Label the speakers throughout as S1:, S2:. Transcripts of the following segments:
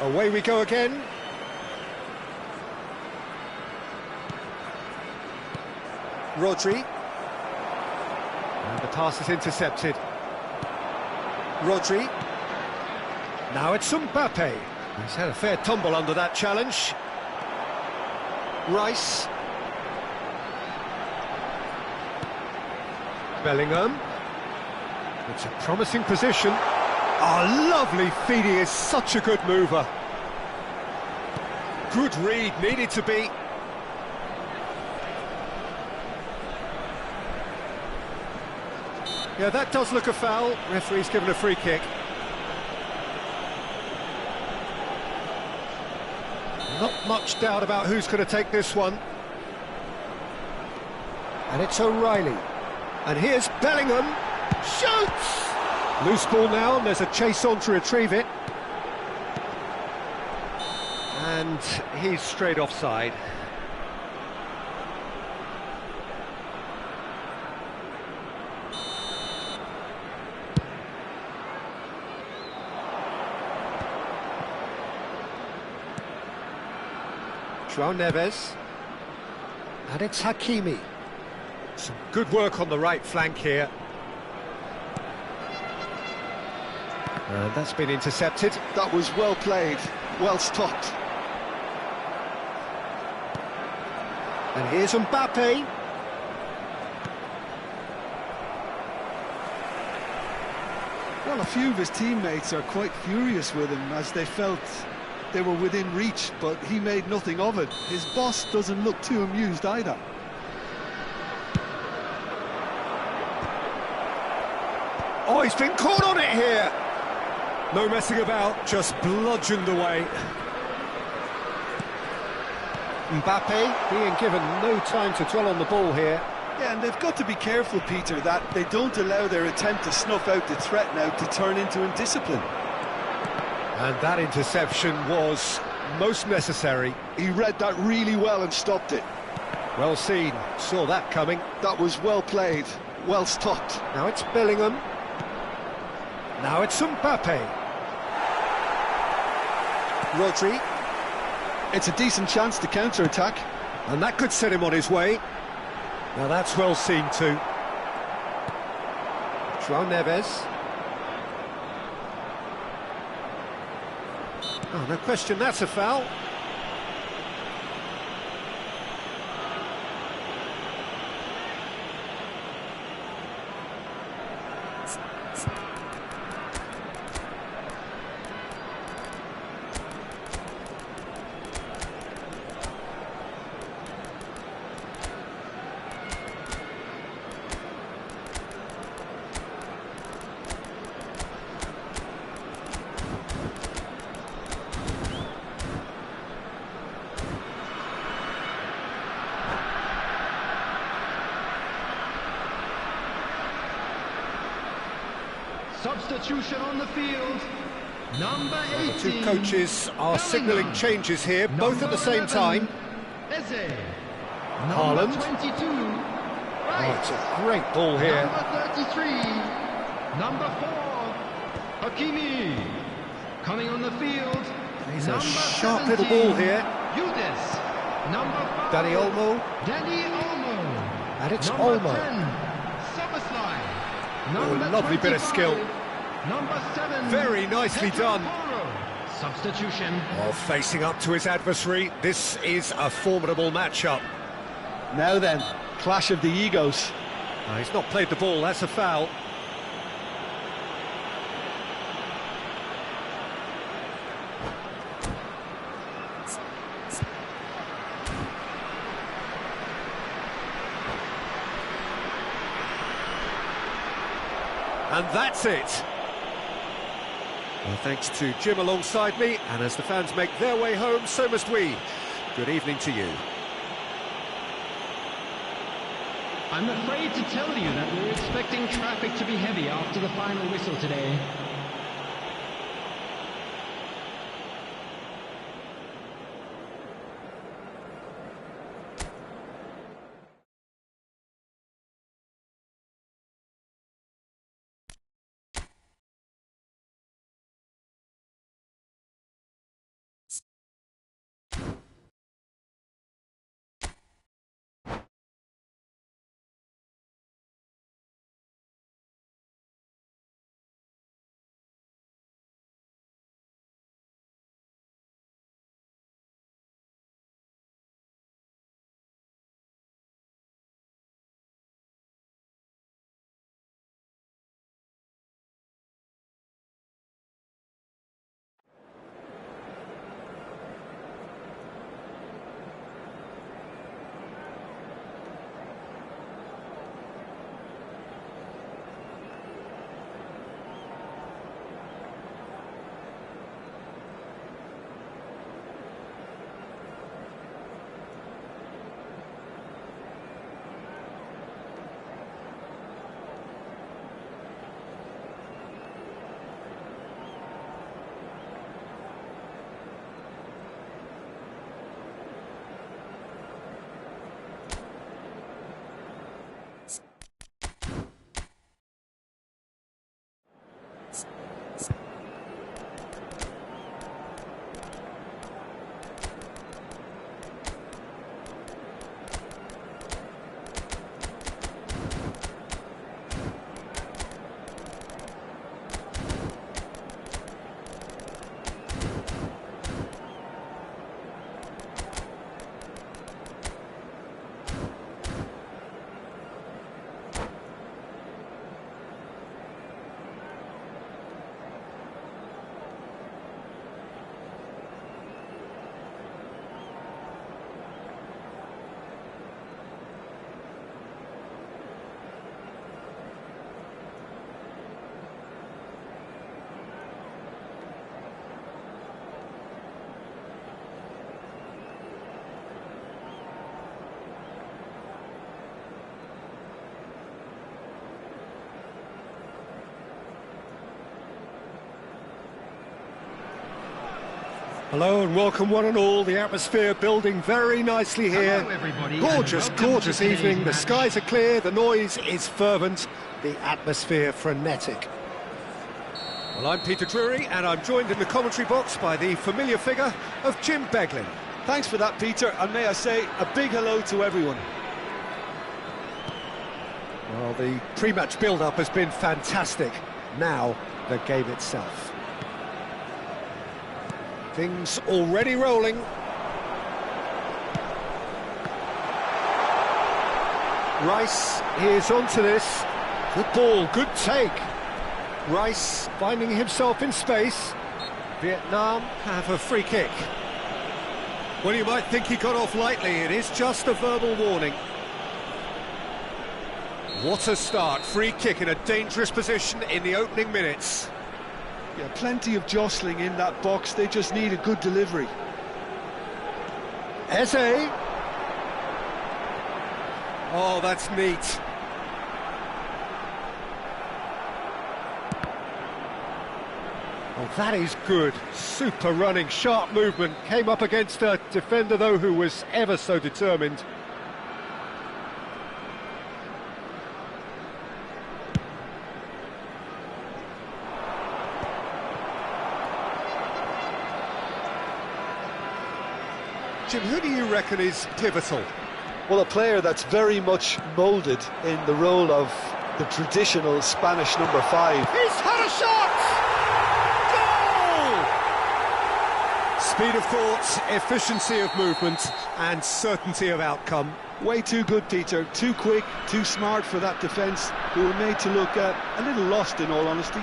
S1: Away we go again. Rodri. And the pass is intercepted. Rodri. Now it's Mbappe. He's had a fair tumble under that challenge. Rice. Bellingham. It's a promising position. Oh, lovely feed, he is such a good mover. Good read, needed to be. Yeah, that does look a foul. Referee's given a free kick. Not much doubt about who's going to take this one. And it's O'Reilly. And here's Bellingham. Shoots! Loose ball now, and there's a chase on to retrieve it. And he's straight offside. João Neves. And it's Hakimi. Some good work on the right flank here. And that's been intercepted.
S2: That was well played, well stopped.
S1: And here's Mbappe.
S2: Well, a few of his teammates are quite furious with him as they felt they were within reach, but he made nothing of it. His boss doesn't look too amused either.
S1: Oh, he's been caught on it here. No messing about, just bludgeoned away. Mbappe being given no time to dwell on the ball here.
S2: Yeah, and they've got to be careful, Peter, that they don't allow their attempt to snuff out the threat now to turn into indiscipline.
S1: And that interception was most necessary.
S2: He read that really well and stopped it.
S1: Well seen, saw that coming.
S2: That was well played, well stopped.
S1: Now it's Bellingham. Now it's Mbappe. Rodri.
S2: It's a decent chance to counter-attack.
S1: And that could set him on his way. Now that's well seen too. João Neves. Oh, no question, that's a foul.
S3: Substitution on the field, number 18.
S1: The two coaches are signalling changes here, both at the same time.
S3: Eze.
S1: Haaland.
S3: Number 22.
S1: Oh,
S3: Right.
S1: it's a great ball here.
S3: Number 33. Number 4. Hakimi. Coming on the field.
S1: He's a
S3: number
S1: sharp little
S3: 17,
S1: ball here.
S3: Yudes. Number 5.
S1: Dani Olmo.
S3: Dani Olmo.
S1: And it's
S3: number
S1: Olmo.
S3: 10. Szoboszlai.
S1: Oh,
S3: Number
S1: lovely bit of
S3: 25,
S1: skill.
S3: Number 7.
S1: Very nicely
S3: Pedro
S1: done.
S3: Porro. Substitution.
S1: While facing up to his adversary, this is a formidable matchup.
S2: Now then, clash of the egos.
S1: He's not played the ball, that's a foul. And that's it. Well, thanks to Jim alongside me, and as the fans make their way home, so must we. Good evening to you.
S3: I'm afraid to tell you that we're expecting traffic to be heavy after the final whistle today.
S1: Hello and welcome one and all. The atmosphere building very nicely here.
S3: Hello, everybody,
S1: Gorgeous,
S3: and welcome
S1: gorgeous
S3: to today's
S1: evening. The
S3: match.
S1: skies are clear, the noise is fervent, the atmosphere frenetic. Well, I'm Peter Drury and I'm joined in the commentary box by the familiar figure of Jim Beglin.
S2: Thanks for that, Peter, and may I say a big hello to everyone.
S1: Well, the pre-match build-up has been fantastic. Now, the game itself. Things already rolling. Rice is onto this. Good ball, good take. Rice finding himself in space. Vietnam have a free kick. Well, you might think he got off lightly. It is just a verbal warning. What a start. Free kick in a dangerous position in the opening minutes.
S2: Yeah, plenty of jostling in that box. They just need a good delivery.
S1: Eze. Oh, that's neat. Oh, that is good. Super running, sharp movement. Came up against a defender, though, who was ever so determined. Jim, who do you reckon is pivotal?
S2: Well, a player that's very much moulded in the role of the traditional Spanish number 5.
S1: He's had a shot! Goal! Speed of thought, efficiency of movement, and certainty of outcome.
S2: Way too good, Peter. Too quick, too smart for that defence, who were made to look a little lost, in all honesty.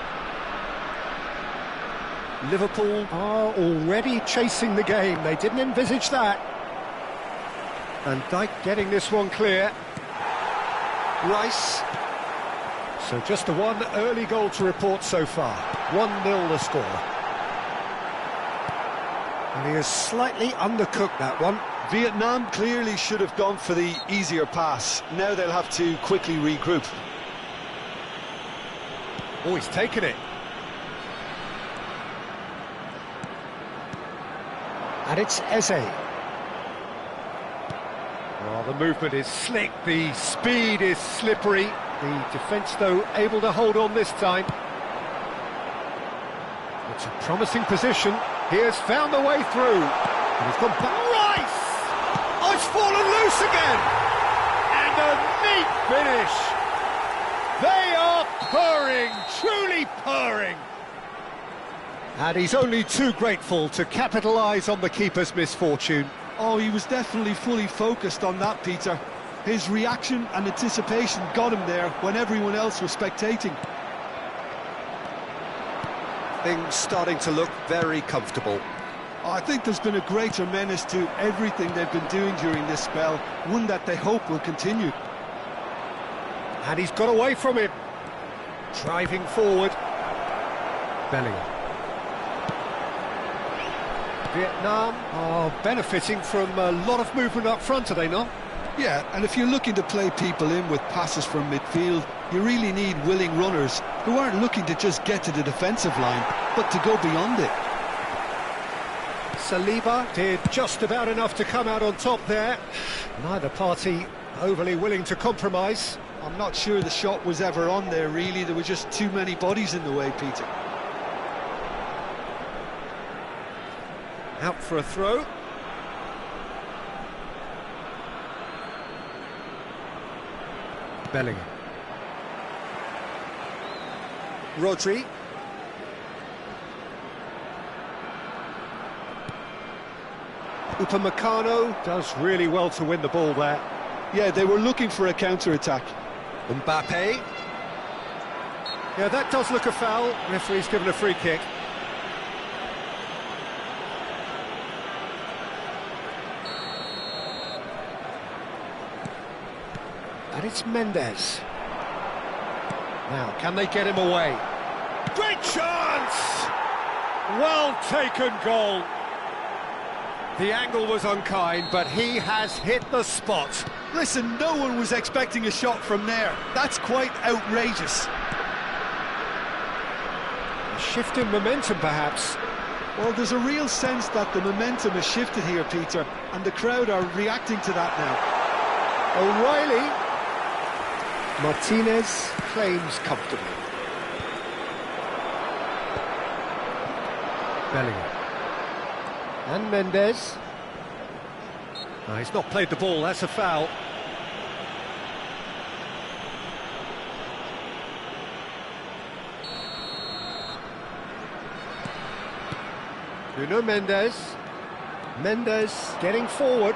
S1: Liverpool are already chasing the game. They didn't envisage that. Van Dijk getting this one clear. Rice. So just the one early goal to report so far. 1-0 the score. And he has slightly undercooked that one.
S2: Vietnam clearly should have gone for the easier pass. Now they'll have to quickly regroup.
S1: Oh, he's taken it. And it's Eze. Well, the movement is slick, the speed is slippery. The defence, though, able to hold on this time. It's a promising position. He has found the way through. And he's gone back. Rice! Oh, it's fallen loose again! And a neat finish! They are purring, truly purring. And he's only too grateful to capitalise on the keeper's misfortune.
S2: Oh, he was definitely fully focused on that, Peter. His reaction and anticipation got him there when everyone else was spectating.
S1: Things starting to look very comfortable.
S2: Oh, I think there's been a greater menace to everything they've been doing during this spell, one that they hope will continue.
S1: And he's got away from it. Driving forward. Bellingham. Vietnam are benefiting from a lot of movement up front, are they not?
S2: Yeah, and if you're looking to play people in with passes from midfield, you really need willing runners who aren't looking to just get to the defensive line, but to go beyond it.
S1: Saliba did just about enough to come out on top there. Neither party overly willing to compromise.
S2: I'm not sure the shot was ever on there, really. There were just too many bodies in the way, Peter.
S1: Out for a throw. Bellingham. Rodri. Upamecano does really well to win the ball there.
S2: Yeah, they were looking for a counter-attack.
S1: Mbappe. Yeah, that does look a foul. Referee's given a free kick. And it's Mendes. Now, can they get him away? Great chance! Well taken goal. The angle was unkind, but he has hit the spot.
S2: Listen, no one was expecting a shot from there. That's quite outrageous.
S1: A shift in momentum, perhaps.
S2: Well, there's a real sense that the momentum has shifted here, Peter, and the crowd are reacting to that now.
S1: O'Reilly. Martinez claims comfortably. Bellingham. And Mendes. No, he's not played the ball, that's a foul. Nuno Mendes. Mendes getting forward.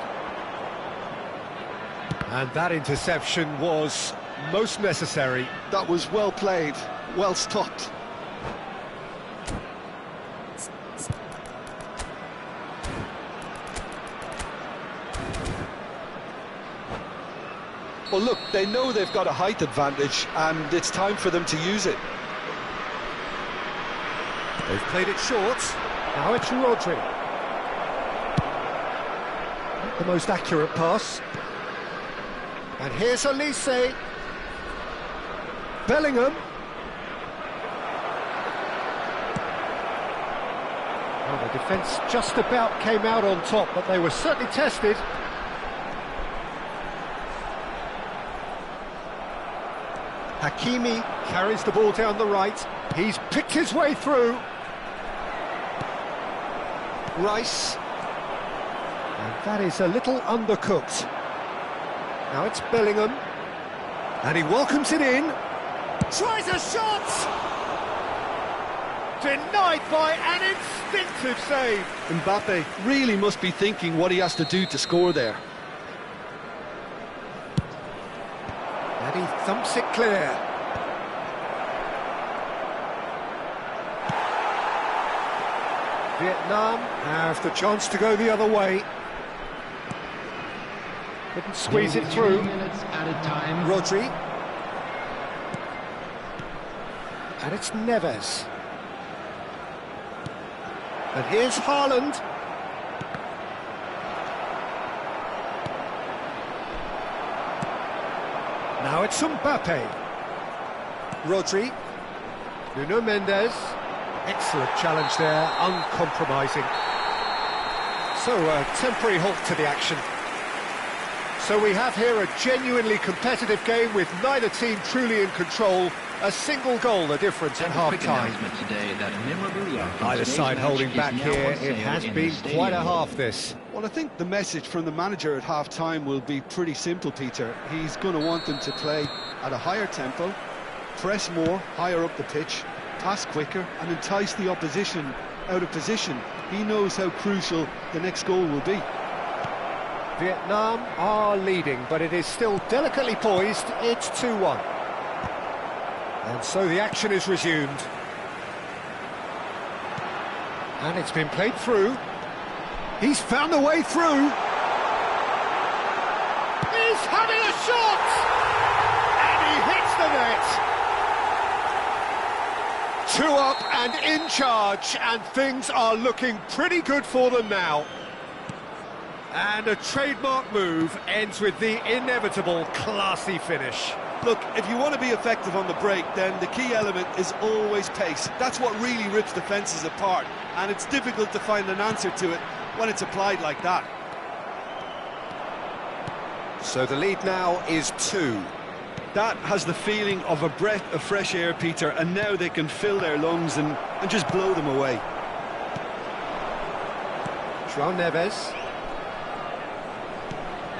S1: And that interception was most necessary.
S2: That was well played, well stopped. Well, look, they know they've got a height advantage, and it's time for them to use it.
S1: They've played it short. Now it's Rodri. Not the most accurate pass. And here's Olise. Bellingham. Well, the defence just about came out on top, but they were certainly tested. Hakimi carries the ball down the right. He's picked his way through. Rice. And that is a little undercooked. Now it's Bellingham. And he welcomes it in. Tries a shot! Denied by an instinctive save.
S2: Mbappe really must be thinking what he has to do to score there.
S1: And he thumps it clear. Vietnam have the chance to go the other way. Couldn't squeeze it through.
S3: Minutes added time.
S1: Rodri. And it's Neves. And here's Haaland. Now it's Mbappe. Rodri. Nuno Mendes. Excellent challenge there, uncompromising. So a temporary halt to the action. So we have here a genuinely competitive game with neither team truly in control. A single goal the difference at half-time. Either side holding back here. It has been quite a half, this.
S2: Well, I think the message from the manager at half-time will be pretty simple, Peter. He's going to want them to play at a higher tempo, press more, higher up the pitch, pass quicker, and entice the opposition out of position. He knows how crucial the next goal will be.
S1: Vietnam are leading, but it is still delicately poised. It's 2-1. And so the action is resumed. And it's been played through. He's found a way through. He's having a shot! And he hits the net. 2 up and in charge, and things are looking pretty good for them now. And a trademark move ends with the inevitable classy finish.
S2: Look, if you want to be effective on the break, then the key element is always pace. That's what really rips defences apart, and it's difficult to find an answer to it when it's applied like that.
S1: So the lead now is 2.
S2: That has the feeling of a breath of fresh air, Peter, and now they can fill their lungs and just blow them away.
S1: João Neves.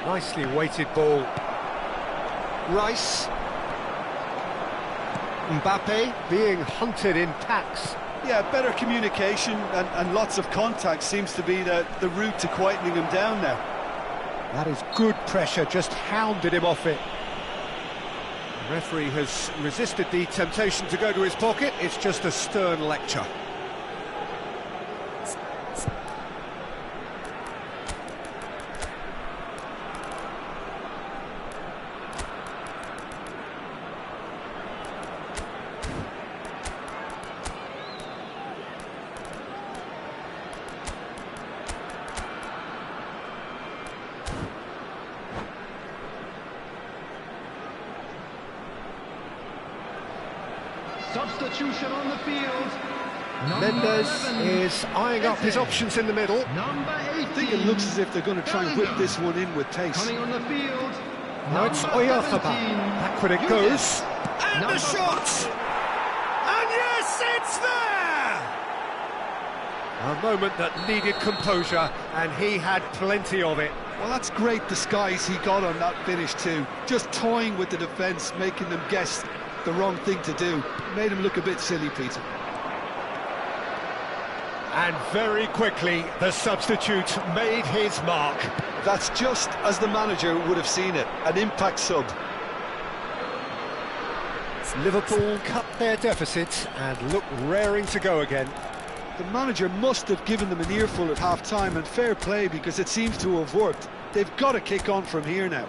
S1: Nicely weighted ball. Rice. Mbappe being hunted in packs.
S2: Yeah, better communication and lots of contact seems to be the route to quietening him down now.
S1: That is good pressure, just hounded him off it. The referee has resisted the temptation to go to his pocket. It's just a stern lecture.
S3: Substitution on the field.
S1: Mendes is eyeing up his options in the middle.
S3: Number 18.
S2: I think it looks as if they're going to try and whip this one in with pace.
S3: Coming on the field.
S1: Now it's
S3: number
S1: Oyarzabal.
S3: 17.
S1: Backward it goes. And
S3: Number
S1: the shot! And yes, it's there! A moment that needed composure, and he had plenty of it.
S2: Well, that's great disguise he got on that finish too. Just toying with the defence, making them guess the wrong thing to do. Made him look a bit silly, Peter.
S1: And very quickly, the substitute made his mark.
S2: That's just as the manager would have seen it, an impact sub.
S1: Liverpool cut their deficit and look raring to go again.
S2: The manager must have given them an earful at half-time, and fair play because it seems to have worked. They've got to kick on from here now.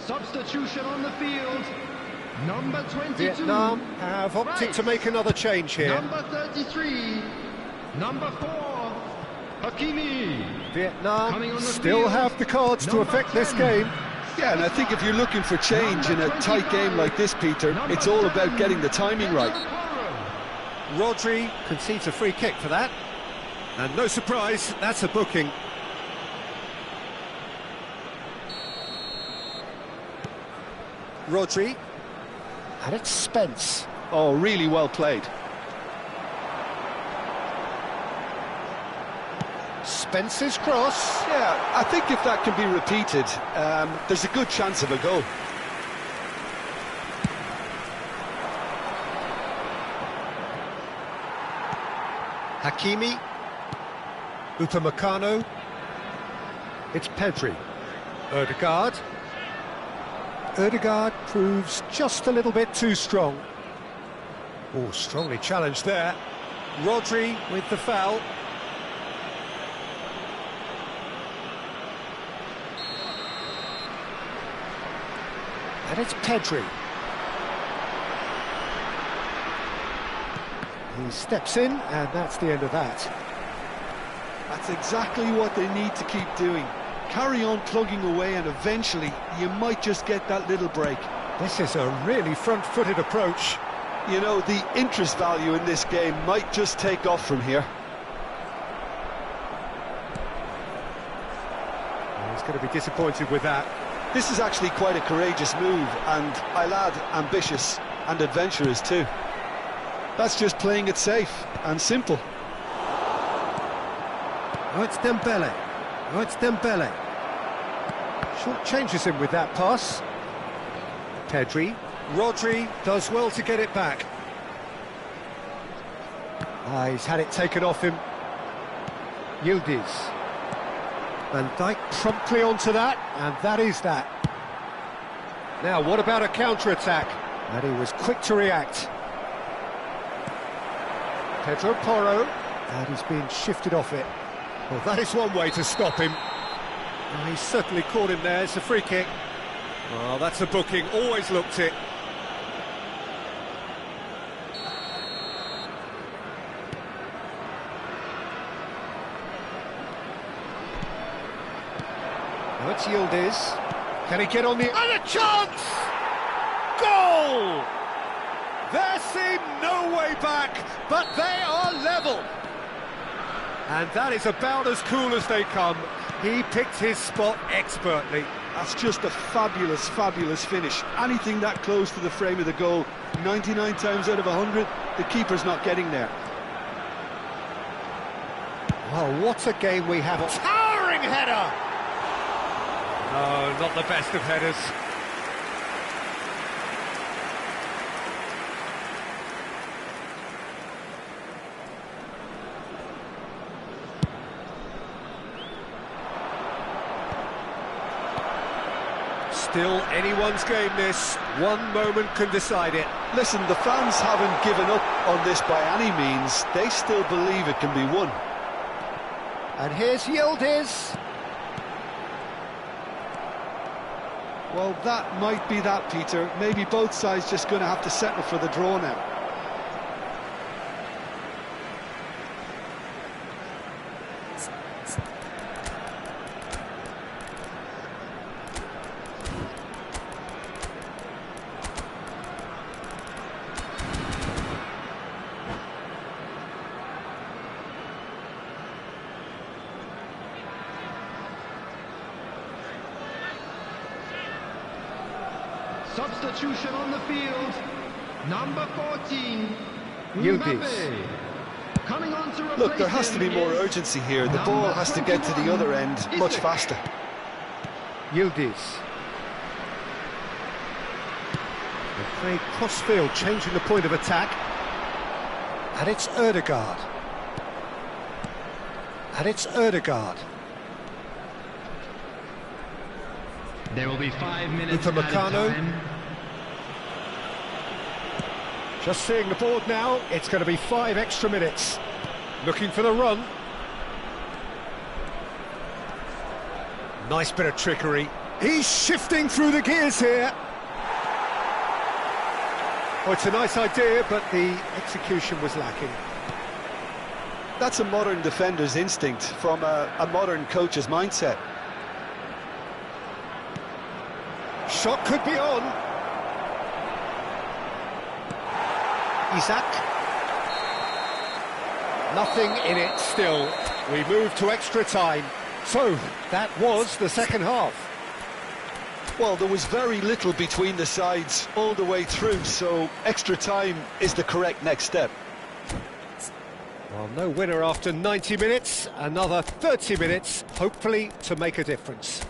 S3: Substitution on the field. Number 22.
S1: Vietnam have opted to make another change here.
S3: Number 33. Number 4. Hakimi.
S1: Vietnam
S3: Coming on the
S1: still
S3: field.
S1: have the cards to
S3: Number
S1: affect this
S3: 10.
S1: game.
S2: Yeah, and I think if you're looking for change in a tight game like this, Peter, it's all about getting the timing right.
S1: Rodri concedes a free kick for that. And no surprise, that's a booking. Rodri. And it's Spence.
S2: Oh, really well played.
S1: Spence's cross.
S2: Yeah, I think if that can be repeated, there's a good chance of a goal.
S1: Hakimi. Upamecano. It's Pedri. Ødegaard. Ødegaard proves just a little bit too strong. Oh, strongly challenged there. Rodri with the foul. And it's Pedri. He steps in, and that's the end of that.
S2: That's exactly what they need to keep doing. Carry on plugging away, and eventually you might just get that little break.
S1: This is a really front-footed approach.
S2: You know, the interest value in this game might just take off from here.
S1: He's going to be disappointed with that.
S2: This is actually quite a courageous move, and I'll add ambitious and adventurous too. That's just playing it safe and simple.
S1: Oh, it's Dembele. Oh, it's Dembele. Short changes him with that pass. Pedri. Rodri does well to get it back. He's had it taken off him. Yildiz. Van Dijk promptly onto that, and that is that. Now, what about a counter-attack? And he was quick to react. Pedro Porro, and he's being shifted off it. Well, that is one way to stop him. Oh, he's certainly caught him there. It's a free kick. Well, that's a booking. Always looked it. Now it's Yildiz. Can he get on the... And a chance! Goal! There seemed no way back, but they are level. And that is about as cool as they come. He picked his spot expertly.
S2: That's just a fabulous, fabulous finish. Anything that close to the frame of the goal, 99 times out of 100, the keeper's not getting there.
S1: Well, what a game we have. Towering header! No, not the best of headers. Still anyone's game this. One moment can decide it.
S2: Listen, the fans haven't given up on this by any means. They still believe it can be won.
S1: And here's Yildiz.
S2: Well, that might be that, Peter. Maybe both sides just going to have to settle for the draw now.
S3: Substitution on the field. Number 14,
S1: Yildiz.
S3: Mbappe. Coming on to replace
S2: Look, there has to be
S3: him
S2: more
S3: is
S2: urgency here. The
S3: number
S2: ball has to get to the other end
S3: 21,
S2: much
S3: Isaac.
S2: faster.
S1: Yildiz. They play cross-field, changing the point of attack. And it's Ødegaard. And it's Ødegaard.
S3: There will be 5 minutes
S1: Luther
S3: added
S1: Meccano.
S3: time.
S1: Just seeing the board now, it's going to be 5 extra minutes. Looking for the run. Nice bit of trickery. He's shifting through the gears here. Oh, it's a nice idea, but the execution was lacking.
S2: That's a modern defender's instinct from a modern coach's mindset.
S1: Shot could be on. Isaac. Nothing in it still. We move to extra time. So, that was the second half.
S2: Well, there was very little between the sides all the way through, so extra time is the correct next step.
S1: Well, no winner after 90 minutes. Another 30 minutes, hopefully, to make a difference.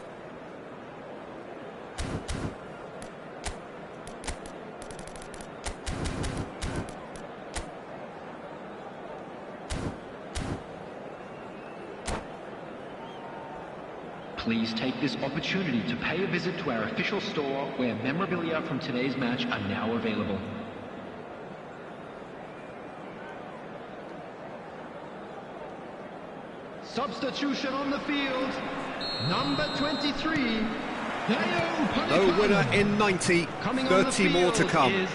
S4: Please take this opportunity to pay a visit to our official store where memorabilia from today's match are now available.
S3: Substitution on the field. Number 23, Dayot
S1: No
S3: Upamecano.
S1: winner in 90,
S3: Coming on the
S1: 30 more to
S3: field
S1: come.
S3: is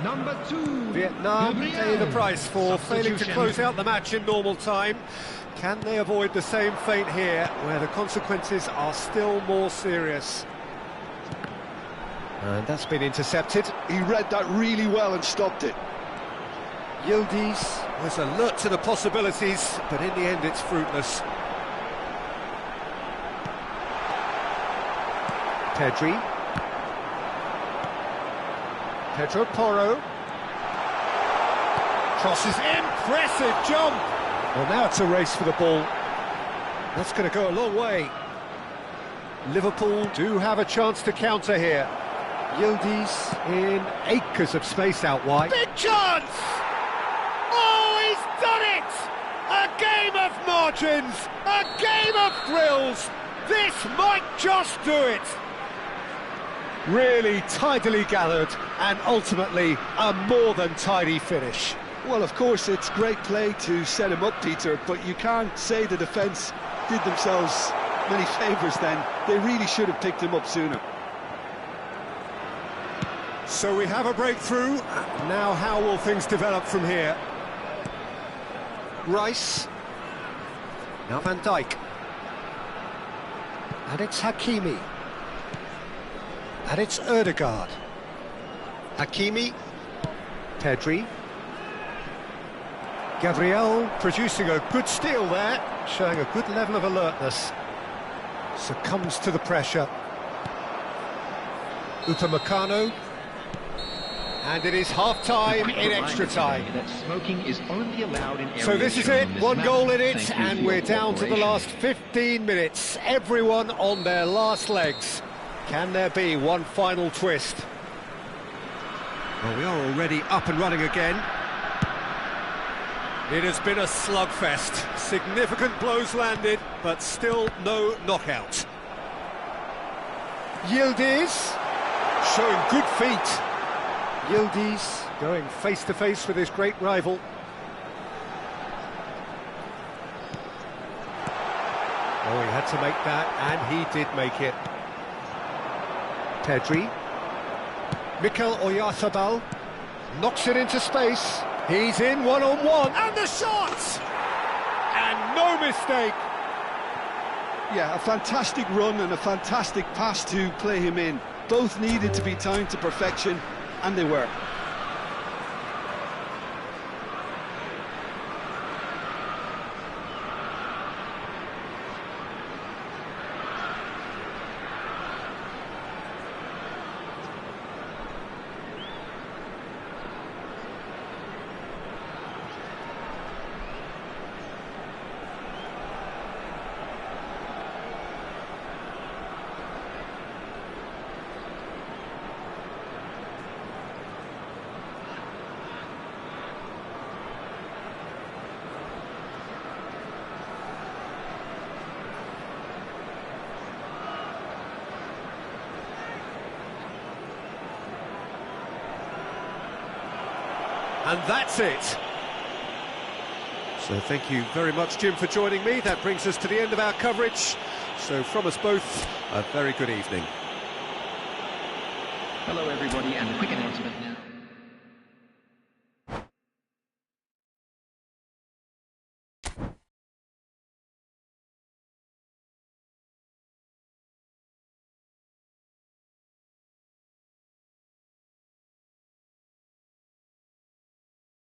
S3: number 2,
S1: Vietnam
S3: Gabriel.
S1: paying the price for failing to
S3: Substitution.
S1: close out the match in normal time. Can they avoid the same fate here, where the consequences are still more serious? And that's been intercepted.
S2: He read that really well and stopped it.
S1: Yildiz was alert to the possibilities, but in the end it's fruitless. Pedri. Pedro Porro. Crosses, impressive jump! Well, now it's a race for the ball. That's going to go a long way. Liverpool do have a chance to counter here. Yildiz in acres of space out wide. Big chance! Oh, he's done it! A game of margins, a game of thrills. This might just do it. Really tidily gathered, and ultimately a more than tidy finish.
S2: Well, of course, it's great play to set him up, Peter, but you can't say the defence did themselves many favours then. They really should have picked him up sooner.
S1: So we have a breakthrough. Now how will things develop from here? Rice. Now Van Dijk. And it's Hakimi. And it's Ødegaard. Hakimi. Pedri. Gabriel producing a good steal there, showing a good level of alertness. Succumbs to the pressure. Upamecano. And it is half-time
S4: Quick
S1: in
S4: reminder
S1: extra time.
S4: today that smoking is only allowed in areas
S1: So this is
S4: shown
S1: it,
S4: on this
S1: one
S4: map.
S1: goal in it,
S4: Thank you
S1: and
S4: for
S1: we're
S4: your
S1: down to the
S4: cooperation.
S1: last 15 minutes. Everyone on their last legs. Can there be one final twist? Well, we are already up and running again. It has been a slugfest. Significant blows landed, but still no knockout. Yildiz showing good feet. Yildiz going face-to-face with his great rival. Oh, he had to make that, and he did make it. Pedri. Mikel Oyarzabal knocks it into space. He's in one-on-one, and the shot! And no mistake.
S2: Yeah, a fantastic run and a fantastic pass to play him in. Both needed to be timed to perfection, and they were.
S1: And that's it. So thank you very much, Jim, for joining me. That brings us to the end of our coverage. So from us both, a very good evening.
S4: Hello everybody, and a quick announcement now.